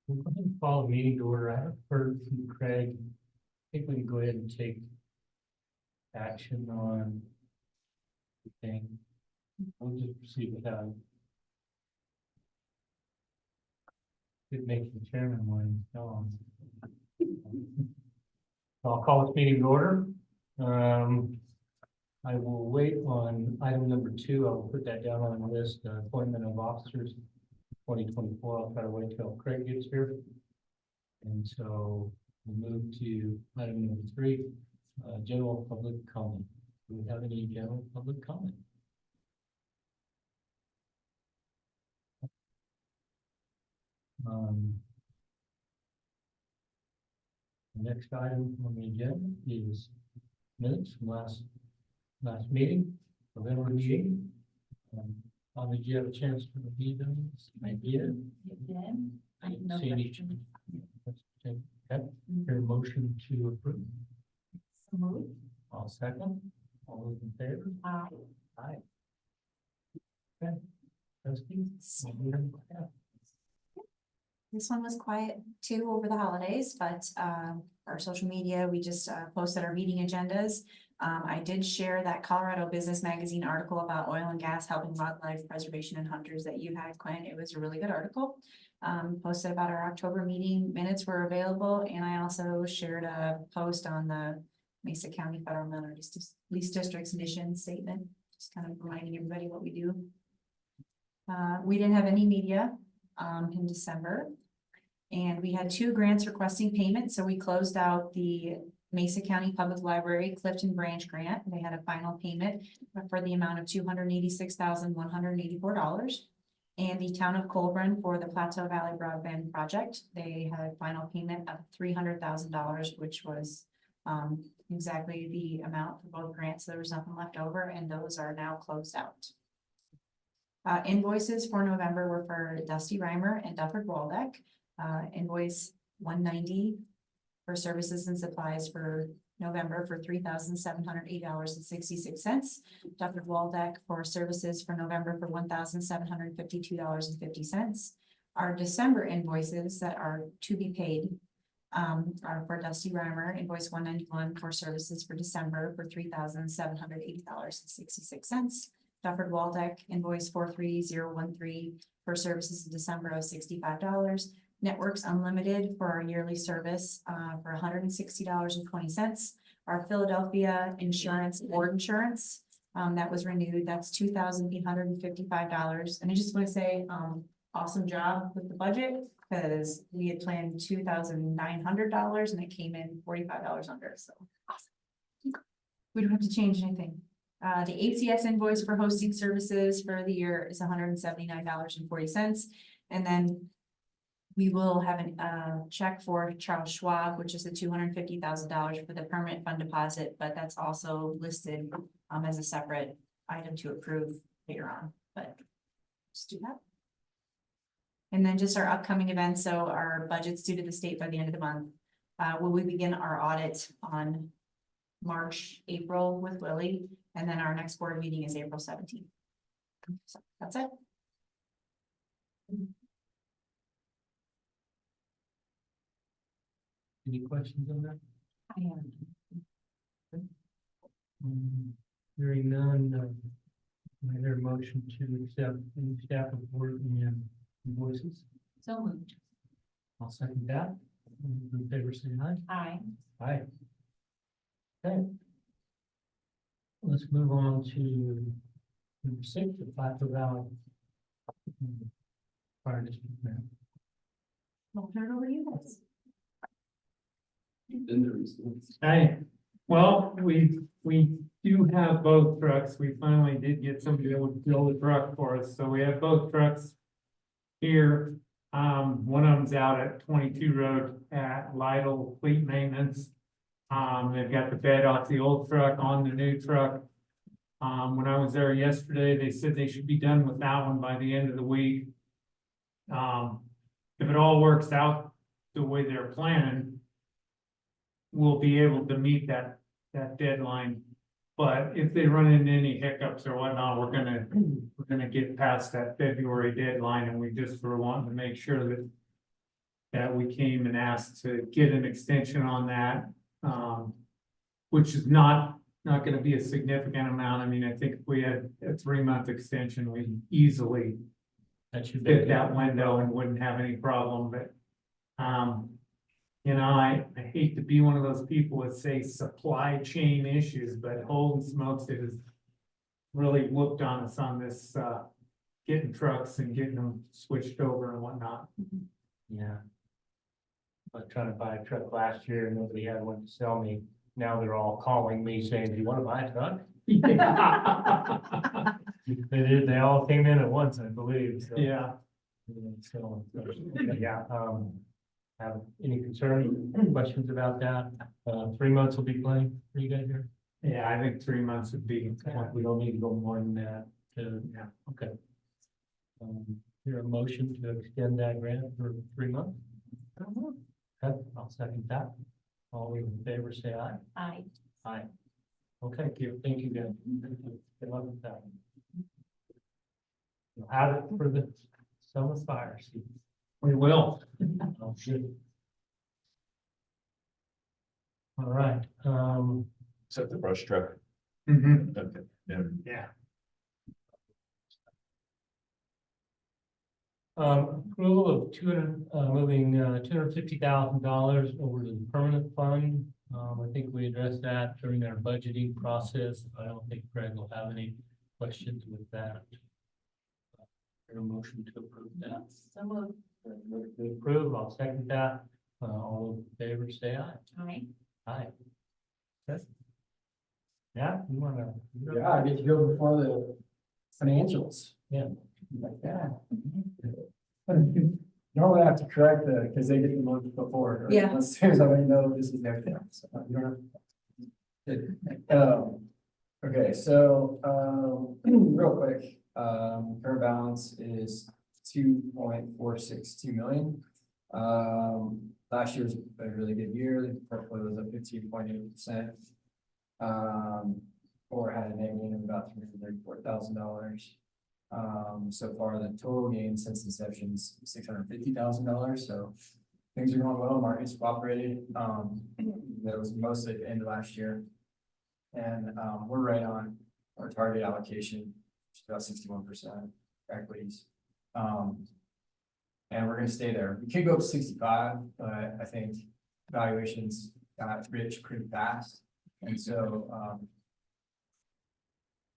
We'll go ahead and follow meeting to order. I have heard from Craig. I think we can go ahead and take action on the thing. We'll just proceed without it. It makes the chairman one. I'll call this meeting to order. I will wait on item number 2. I will put that down on the list, appointment of officers 2024. I'll try to wait till Craig gets here. And so we'll move to item number 3, general public comment. Do we have any general public comment? The next item on the agenda is minutes from last meeting, November meeting. Did you have a chance to review them? I did. I didn't see any. Okay. Your motion to approve. So moved. I'll second. All those in favor? Aye. Aye. Okay. Trustees? This one was quiet too over the holidays, but our social media, we just posted our meeting agendas. I did share that Colorado Business Magazine article about oil and gas helping wildlife preservation and hunters that you had, Clint. It was a really good article. Posted about our October meeting minutes were available, and I also shared a post on the Mesa County Federal Mineral Lease District's mission statement, just kind of reminding everybody what we do. We didn't have any media in December, and we had 2 grants requesting payment, so we closed out the Mesa County Public Library Clifton Branch Grant. They had a final payment for the amount of $286,184. And the town of Colburn for the Plateau Valley Broadband Project, they had a final payment of $300,000, which was exactly the amount for both grants. There was nothing left over, and those are now closed out. Invoices for November were for Dusty Reimer and Dufford Waldeck. Invoice 190 for services and supplies for November for $3,708.66. Dufford Waldeck for services for November for $1,752.50. Our December invoices that are to be paid are for Dusty Reimer, invoice 191 for services for December for $3,780.66. Dufford Waldeck, invoice 43013 for services in December of $65. Networks Unlimited for our yearly service for $160.20. Our Philadelphia Insurance Board Insurance that was renewed, that's $2,855. And I just want to say awesome job with the budget, because we had planned $2,900 and it came in $45 under. So awesome. We don't have to change anything. The ACS invoice for hosting services for the year is $179.40. And then we will have a check for Charles Schwab, which is the $250,000 for the permanent fund deposit, but that's also listed as a separate item to approve later on, but just do that. And then just our upcoming events. So our budget's due to the state by the end of the month. Will we begin our audit on April with Willie, and then our next board meeting is April 17th. So that's it. Any questions on that? I am. Hearing none, I hear a motion to accept any staff report and invoices. So moved. I'll second that. All those in favor say aye. Aye. Aye. Okay. Let's move on to number 6, the Plateau Valley Fire District map. I'll turn it over to you guys. Hey, well, we do have both trucks. We finally did get somebody able to build a truck for us, so we have both trucks here. One of them's out at 22 Road at Lytle Fleet Maintenance. They've got the bed off the old truck on the new truck. When I was there yesterday, they said they should be done with that one by the end of the week. it all works out the way they're planning, we'll be able to meet that deadline. But if they run into any hiccups or whatnot, we're gonna get past that February deadline, and we just were wanting to make sure that we came and asked to get an extension on that, which is not gonna be a significant amount. I mean, I think if we had a 3-month extension, we'd easily That should be fit that window and wouldn't have any problem, but, you know, I hate to be one of those people that say supply chain issues, but holy smokes, it has really whooped on us on this, getting trucks and getting them switched over and whatnot. Yeah. I was trying to buy a truck last year and nobody had one to sell me. Now they're all calling me saying, do you want to buy a truck? They did, they all came in at once, I believe, so. Yeah, So, yeah, have any concerns, questions about that? 3 months will be plenty for you guys here? yeah, I think 3 months would be, We don't need to go more than that, yeah. okay. Here a motion to extend that grant for 3 months? Okay, I'll second that. All in favor, say aye. Aye. Aye. Okay, thank you guys. Good luck with that. You'll have it for the summer fire season. We will. Oh, good. All right, Except the brush truck. Mhm. Okay, yeah. Yeah. approval of moving $250,000 over to the permanent fund. I think we addressed that during our budgeting process. I don't think Greg will have any questions with that. A motion to approve that. So moved. Motion to approve, I'll second that. All in favor, say aye. Aye. Aye. Okay. Yeah, you wanna? Yeah, I get to go before the financials. Yeah. Like that. Normally I have to correct because they get the month before. right? Yeah. As soon as I know this is everything. So you don't have. Okay, so, real quick, current balance is 2.462 million. Last year was a really good year. The portfolio was up 15.8%. Or had a negative of about $334,000. So far the total gain since inception is $650,000. So things are going well. Markets cooperated. That was mostly at the end of last year. And we're right on our target allocation, which is about 61% equities. And we're gonna stay there. We could go up to 65, but I think valuations got rich pretty fast. And so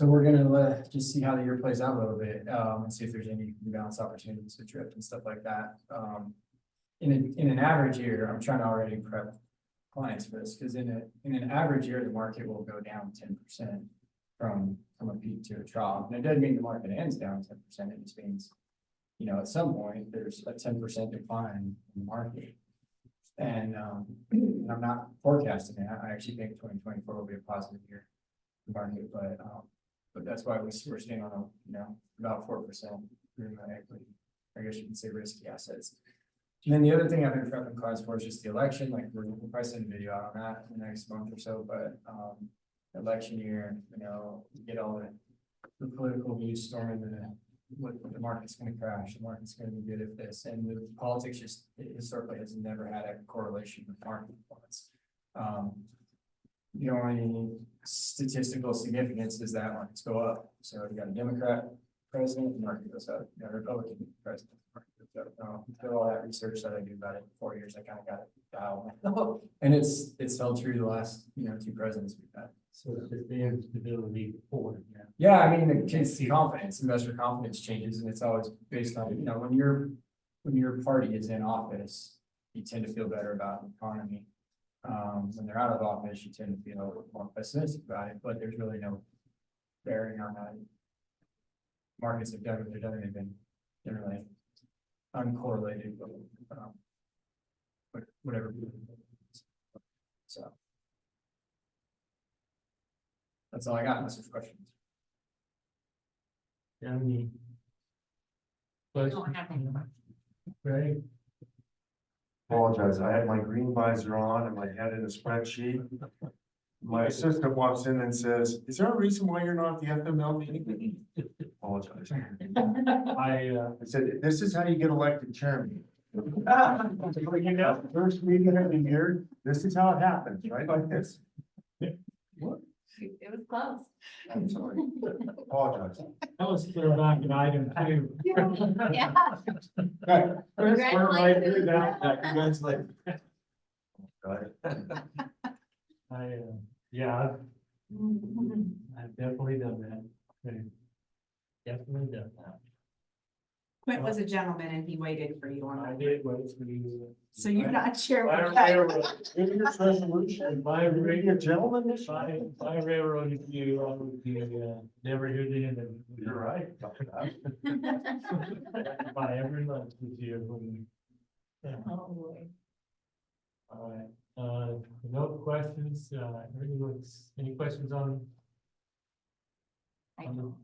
we're gonna just see how the year plays out a little bit, and see if there's any rebalance opportunities to drift and stuff like that. In an average year, I'm trying to already prep clients for this, because in an average year, the market will go down 10% from a peak to a trough. And it doesn't mean the market ends down 10%, it just means, you know, at some point, there's a 10% decline in the market. And I'm not forecasting it. I actually think 2024 will be a positive year for the market, but that's why we're staying on about 4% in the equity. I guess you can say risky assets. And then the other thing I've been prepping clients for is just the election. Like we'll probably send a video out on that in the next month or so. But election year, get all the political views storming what the market's going to crash. The market's going to be good if this, and the politics just historically has never had a correlation with market performance. The only statistical significance is that markets go up. So you got a Democrat president, the market goes up. You got a Republican president, the market goes up. Through all that research that I do about it in 4 years, I kind of got it dialed. And it's held true the last 2 presidents we've had. So it's just the instability forward, yeah. Yeah, I mean, it's confidence, investor confidence changes, and it's always based on, when your party is in office, you tend to feel better about the economy. When they're out of office, you tend to feel more pessimistic about it, but there's really no bearing on that. Markets have done what they've done, they've been generally uncorrelated, but whatever. So. That's all I got, unless there's questions. Do you have any questions? Don't have any. Right, Apologize, I had my green visor on and my head in a spreadsheet. My assistant walks in and says, "Is there a reason why you're not at the FML meeting?" Apologize. I said, "This is how you get elected chairman." You know, first meeting of the year, this is how it happens, right like this. It was close. I'm sorry. Apologize. That was clear back in item 2. Yeah. Chris, we're right through that. Congratulations. Got it. yeah, I've definitely done that. Okay. Definitely done that. Quint was a gentleman and he waited for you on I that. did what we. So you're not sure. My what that- railroad, This resolution, my a gentleman this my railroad you, I would be, never hear the end of it. You're right. Buy every lunch this year. Yeah. Oh, boy. All right, no questions, any questions on? I on the know.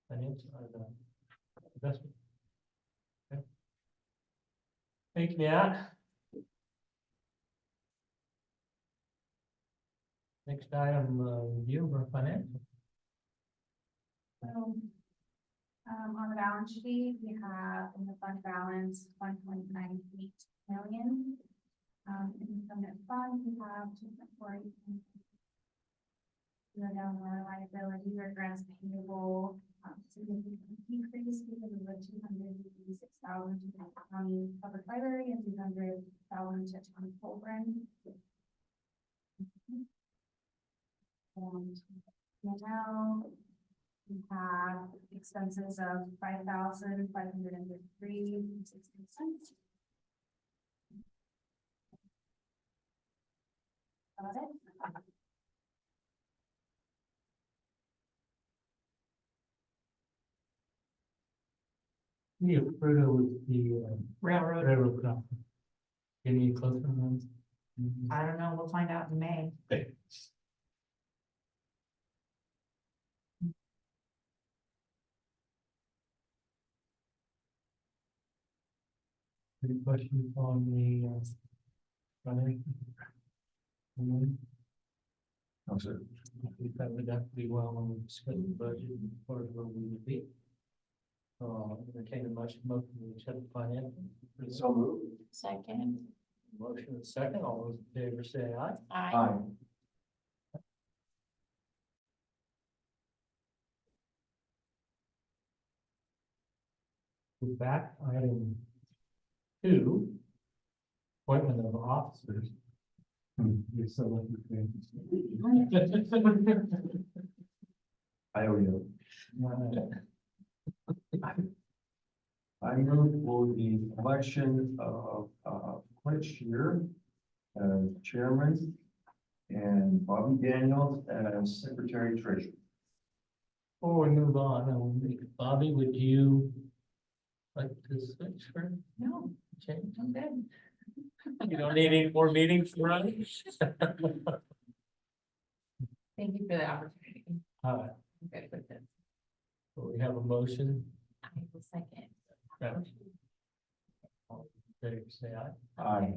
Financial, or the investment? Okay. Thank you, Matt. Next item, review of our financial. So, on the balance sheet, we have in the fund balance 1.98 million. In the net fund, we have 2.4. Go down our liability or grants payable, significant decrease because of the 286,000 to the county public library and 200,000 to county Colburn. And now we have expenses of 5,553.60 cents. Got it? Yeah, Fruta with the Railroad, railroad company. Any closer on I don't know, we'll find out in May. Any questions on the financial? No, sir. We covered that pretty well when we discussed the budget, part of where we would be. Entertain a motion to accept the financial. So moved. Second. Motion and second, all those in favor say aye. Aye. We're back, item 2. Appointment of officers. You're so lucky. I owe you. I move for the election of, Quinn Shear as chairman and Bobby Daniels as secretary treasurer. Before we move on, Bobby, would you like to switch for No, change? I'm good. You don't need any more meetings to run? Thank you for the opportunity. All right, I'm good with this. so we have a motion. I will second. All in favor, say aye. Aye.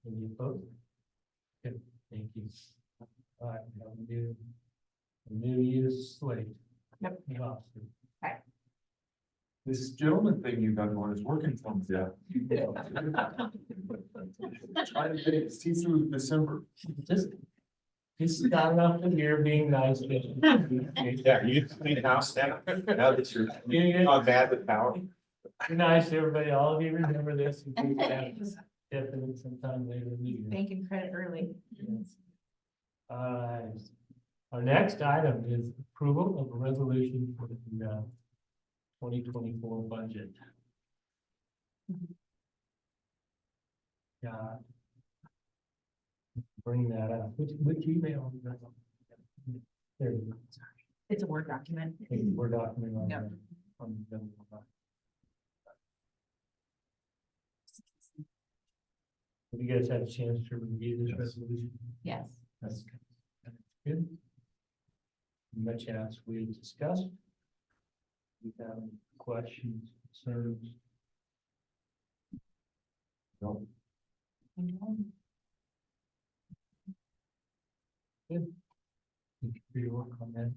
Any opposed? Good, thank you. All right, we have a new use slate. Yep. New officer. This gentleman thing you got going is working for me. Yeah. Try to see through December. Just got enough of your being nice. Yeah, you clean the house now. Now that you're not bad with power. You're nice, everybody, all of you remember this. And keep that definitely sometime later in the year. Banking credit early. Yes. Our next item is approval of a resolution for the 2024 budget. Yeah. Bring that up. Which email? There you go. It's a Word document. We're documenting on Yep. the. Have you guys had a chance to review this Yes. resolution? Yes. That's good. Much as we discussed. If you have any questions, concerns? No. Good. Thank you for your work on that.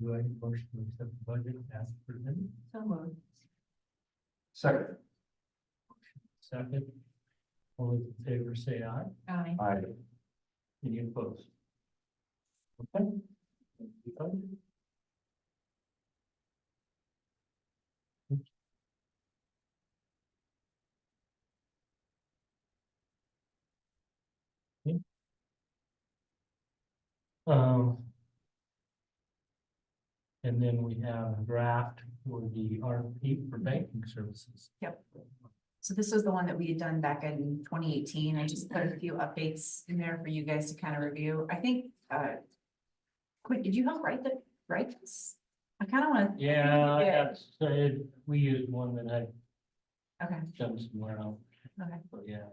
Do I have a motion to accept the budget as presented? So moved. Second. Second. All those in favor say aye. Aye. I, Any opposed? Okay. Thank you, Doug. Okay. And then we have a draft for the RFP for banking services. So this was the one that we had done back in 2018. I just put a few updates in there for you guys to kind of review. I think, Quinn, did you help write this? I kind of want to. Yeah, that's, we used one that I Okay, done somewhere else. okay. So, yeah.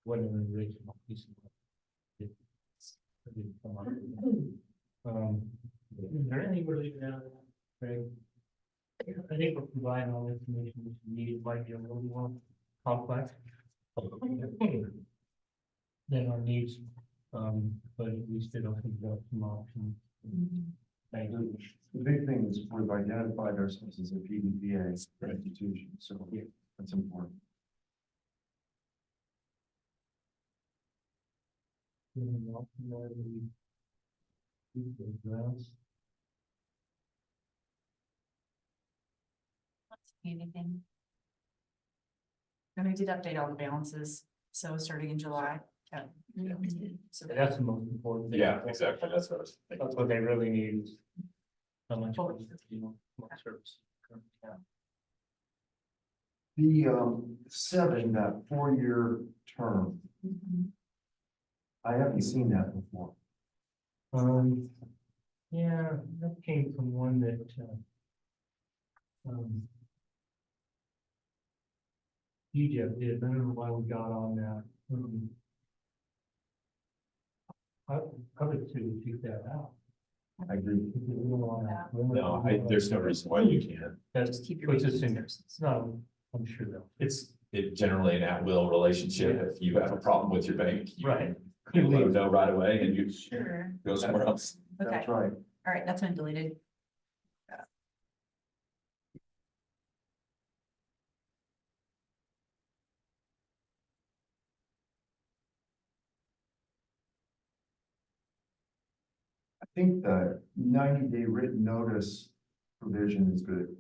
Wasn't an original piece of work. It didn't come up with that. Is there anything we're leaving out of that, Craig? I think we're providing all the information we need. It might be a little more complex than our needs, but at least it opens up some options. Thank you. the big thing is we've identified ourselves as a PDPA institution, so that's important. Anything else in there that we need to address? Anything? And I did update all the balances, so starting in July. So That's the most important thing. Yeah, exactly, that's what I was thinking. That's what they really need is how much, you know, more service. Yeah. The, seven, that 4-year term, I haven't seen that before. Yeah, that came from one that, Egypt did, I don't know why we got on that. I would say we take that out. I agree. Because we don't wanna- No, there's no reason why you can't. That's, Just keep your puts us wages in, there. it's not, I'm sure though. It generally an at-will relationship. If you have a problem with your bank, you Right. can let them know right away and you Sure. go somewhere else. Okay, That's right. all right, that's been deleted. I think the 90-day written notice provision is good.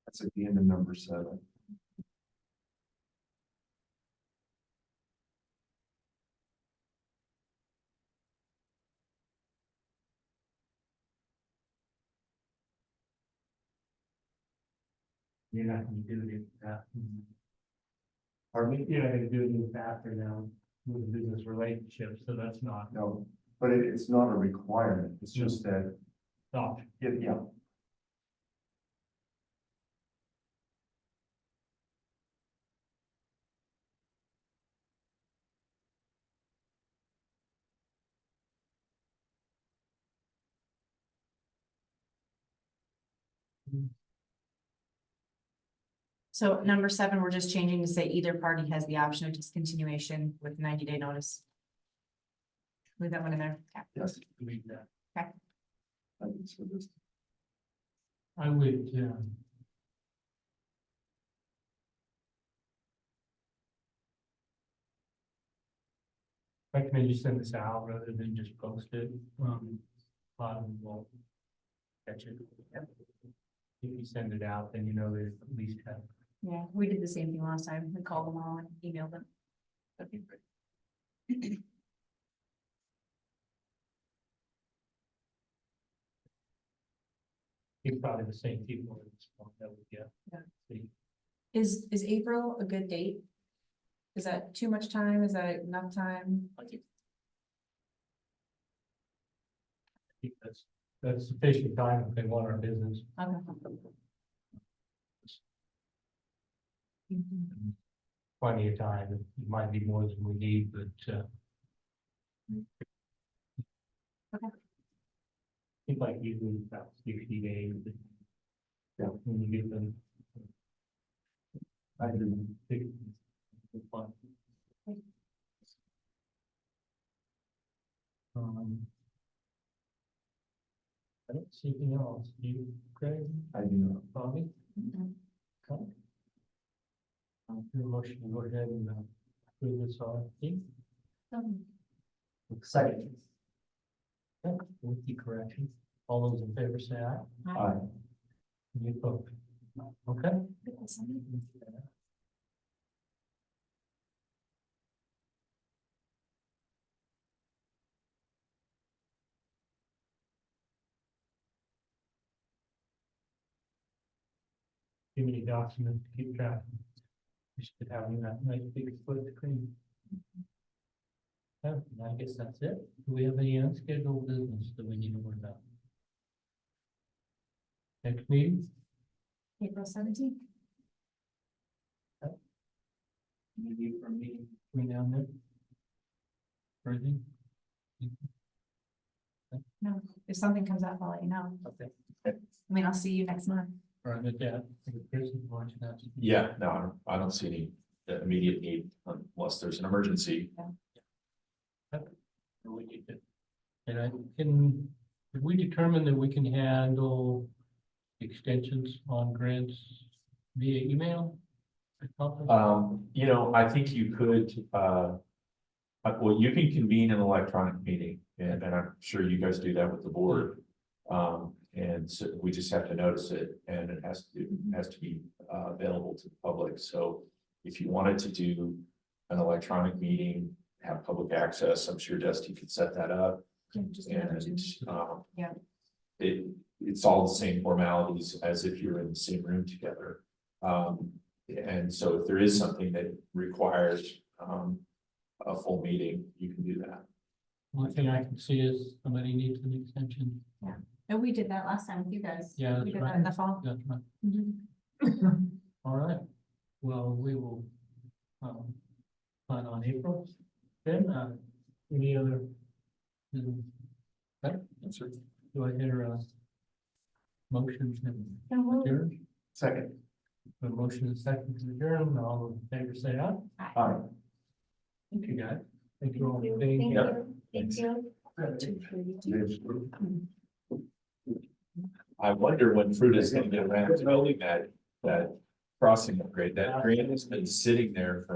That's at the end of number 7. You're not gonna do it after. Pardon me? You're not gonna do it after now with the business relationship, so that's not, No, but it's not a requirement. It's just that, not. yeah. So number 7, we're just changing to say either party has the option of discontinuation with 90-day notice. Leave that one in there. Okay. Yes. Read that. I think so. I would, recommend you send this out rather than just post it, bottom will catch it. If you send it out, then you know there's at least have. Yeah, we did the same thing last time. We called them all and emailed them. That'd be great. It's probably the same people at this point that we get. Yeah. See, Is April a good date? Is that too much time? Is that enough time? I think that's sufficient time if they want our business. Okay. Plenty of time. It might be more than we need, but, seems like usually it's about 60 days. Yeah. When you get them. I do. I don't see anything else. Do you, Craig? I do not. Bobby? Okay. Your motion to go ahead and approve this RFP. Second. Okay, with the correction. All those in favor say aye. Aye. Any opposed? Okay. Too many documents to keep track. We should have that nice big split screen. Okay, I guess that's it. Do we have any unscheduled business that we need to worry about? Next meeting? April 17th. Maybe for a meeting between now and then? Everything? No, if something comes up, I'll let you know. Okay. I mean, I'll see you next month. All right, with that, I think Chris is watching that. Yeah, no, I don't see any immediate need unless there's an emergency. We need to. And I can, if we determine that we can handle extensions on grants via email? You know, I think you could, well, you can convene an electronic meeting, and I'm sure you guys do that with the board. And so we just have to notice it, and it has to be available to the public. So if you wanted to do an electronic meeting, have public access, I'm sure Dusty could set that up. Just And Yeah. it's all the same formalities as if you're in the same room together. And so if there is something that requires a full meeting, you can do that. One thing I can see is somebody needs an extension. And we did that last time with you guys. Yeah, We that's did that in the fall. That's right. Mhm. All right. Well, we will plan on April. Then, any other? Okay, That's it. do I hear a motion to And we'll- adjourn? Second. A motion and second to adjourn, all in favor say aye. Aye. Thank you, guys. Thank you all for Thank being you. here. Thank you. I wonder when Fruit is gonna get around to building that crossing upgrade. That grant has been sitting there for